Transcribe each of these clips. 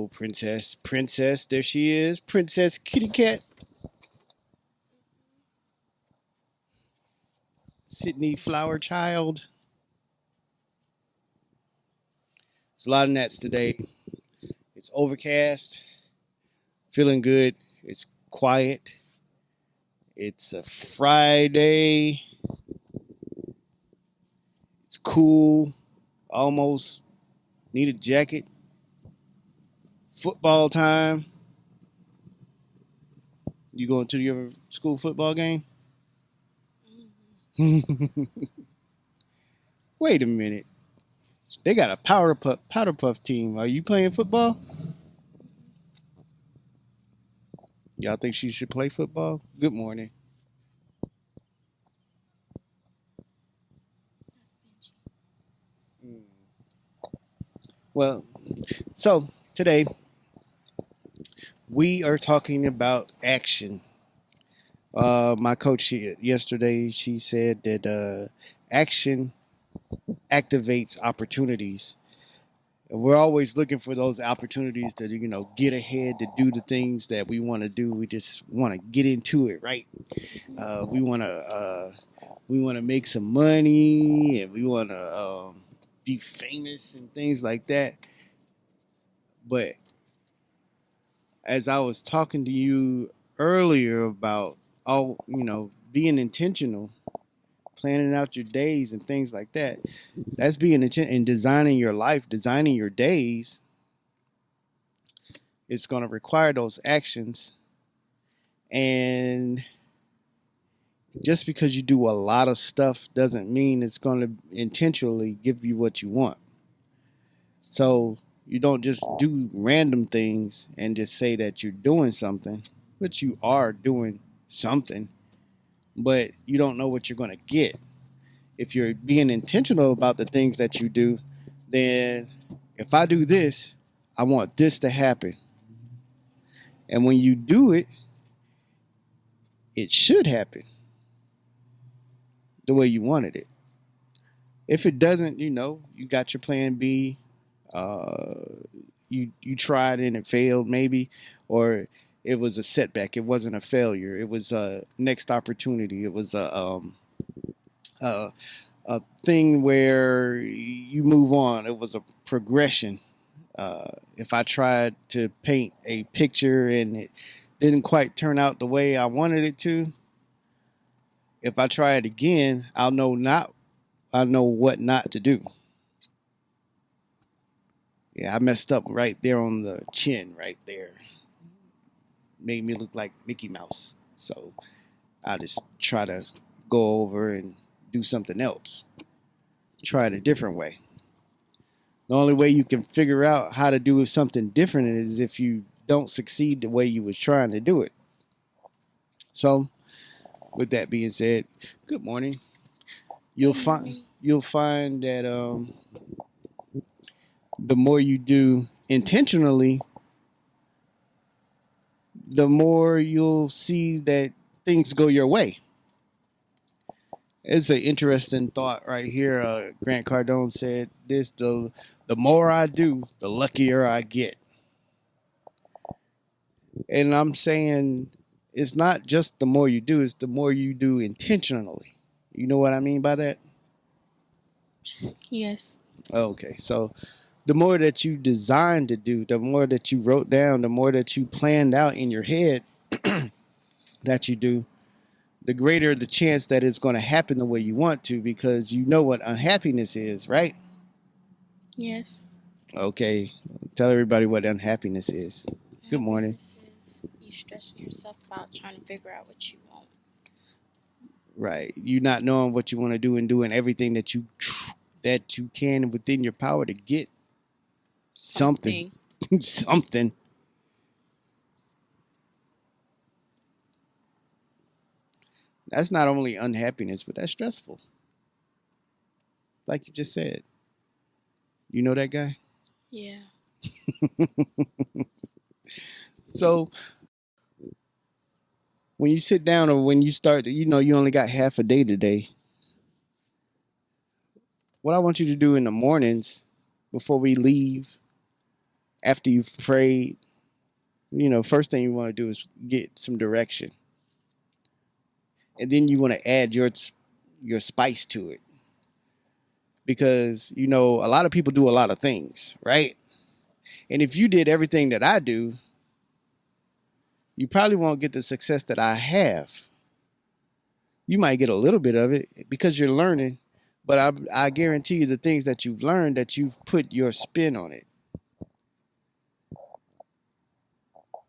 go, Princess. Princess, there she is. Princess Kitty Cat. Sydney Flower Child. It's a lot of gnats today. It's overcast. Feeling good. It's quiet. It's a Friday. It's cool. Almost need a jacket. Football time. You going to your school football game? Wait a minute. They got a powder puff team. Are you playing football? Y'all think she should play football? Good morning. Well, so today we are talking about action. My coach yesterday, she said that action activates opportunities. And we're always looking for those opportunities to, get ahead, to do the things that we want to do. We just want to get into it, right? We want to make some money, and we want to be famous and things like that. But as I was talking to you earlier about being intentional, planning out your days and things like that, that's being intentional and designing your life, designing your days. It's going to require those actions. And just because you do a lot of stuff doesn't mean it's going to intentionally give you what you want. So you don't just do random things and just say that you're doing something, but you are doing something, but you don't know what you're going to get. If you're being intentional about the things that you do, then if I do this, I want this to happen. And when you do it, it should happen the way you wanted it. If it doesn't, you got your plan B. You tried and it failed maybe, or it was a setback. It wasn't a failure. It was a next opportunity. It was a thing where you move on. It was a progression. If I tried to paint a picture and it didn't quite turn out the way I wanted it to, if I try it again, I know what not to do. Yeah, I messed up right there on the chin, right there. Made me look like Mickey Mouse. So I just try to go over and do something else. Try it a different way. The only way you can figure out how to do something different is if you don't succeed the way you was trying to do it. So, with that being said, good morning. You'll find that the more you do intentionally, the more you'll see that things go your way. It's an interesting thought right here. Grant Cardone said this: the more I do, the luckier I get. And I'm saying it's not just the more you do, it's the more you do intentionally. You know what I mean by that? Yes. Okay, so the more that you designed to do, the more that you wrote down, the more that you planned out in your head that you do, the greater the chance that it's going to happen the way you want to, because you know what unhappiness is, right? Yes. Okay, tell everybody what unhappiness is. Good morning. Happiness is you stressing yourself about trying to figure out what you want. Right, you not knowing what you want to do and doing everything that you can within your power to get something. Something. That's not only unhappiness, but that's stressful. Like you just said. You know that guy? Yeah. So when you sit down or when you start, you only got half a day today. What I want you to do in the mornings before we leave after you've prayed, first thing you want to do is get some direction. And then you want to add your spice to it. Because, a lot of people do a lot of things, right? And if you did everything that I do, you probably won't get the success that I have. You might get a little bit of it because you're learning, but I guarantee you the things that you've learned, that you've put your spin on it.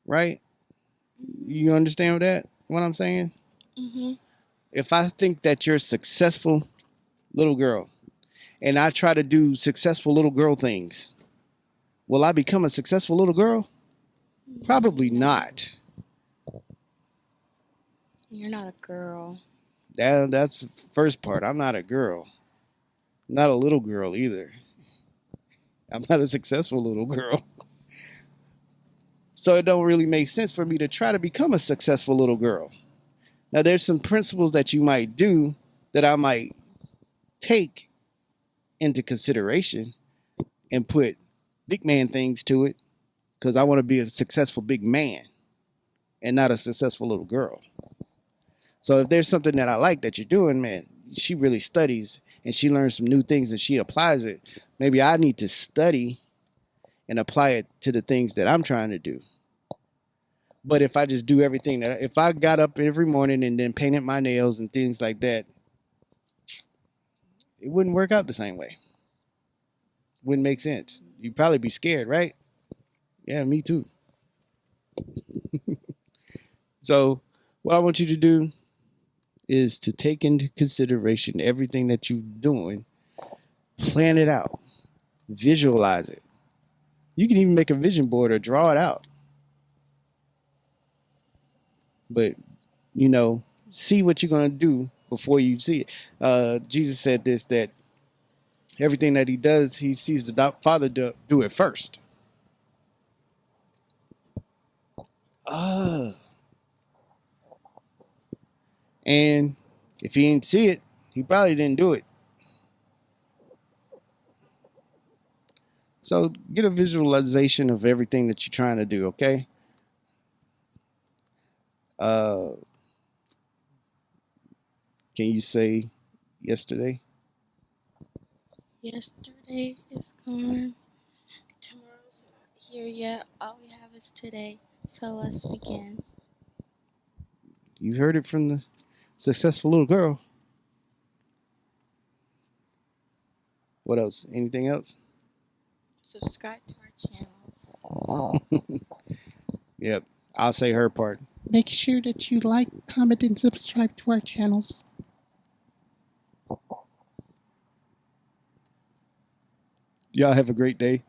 Right? You understand what I'm saying? Mm-hmm. If I think that you're a successful little girl and I try to do successful little girl things, will I become a successful little girl? Probably not. You're not a girl. That's the first part. I'm not a girl. I'm not a little girl either. I'm not a successful little girl. So it don't really make sense for me to try to become a successful little girl. Now, there's some principles that you might do that I might take into consideration and put big man things to it, because I want to be a successful big man and not a successful little girl. So if there's something that I like that you're doing, man, she really studies and she learns some new things and she applies it. Maybe I need to study and apply it to the things that I'm trying to do. But if I just do everything if I got up every morning and then painted my nails and things like that, it wouldn't work out the same way. Wouldn't make sense. You'd probably be scared, right? Yeah, me too. So what I want you to do is to take into consideration everything that you're doing, plan it out, visualize it. You can even make a vision board or draw it out. But, see what you're going to do before you see it. Jesus said this, that everything that he does, he sees the Father do it first. And if he didn't see it, he probably didn't do it. So get a visualization of everything that you're trying to do, okay? Can you say yesterday? Yesterday is gone. Tomorrow's not here yet. All we have is today. So let's begin. You heard it from the successful little girl. What else? Anything else? Subscribe to our channels. Yep. I'll say her part. Make sure that you like, comment, and subscribe to our channels. Y'all have a great day.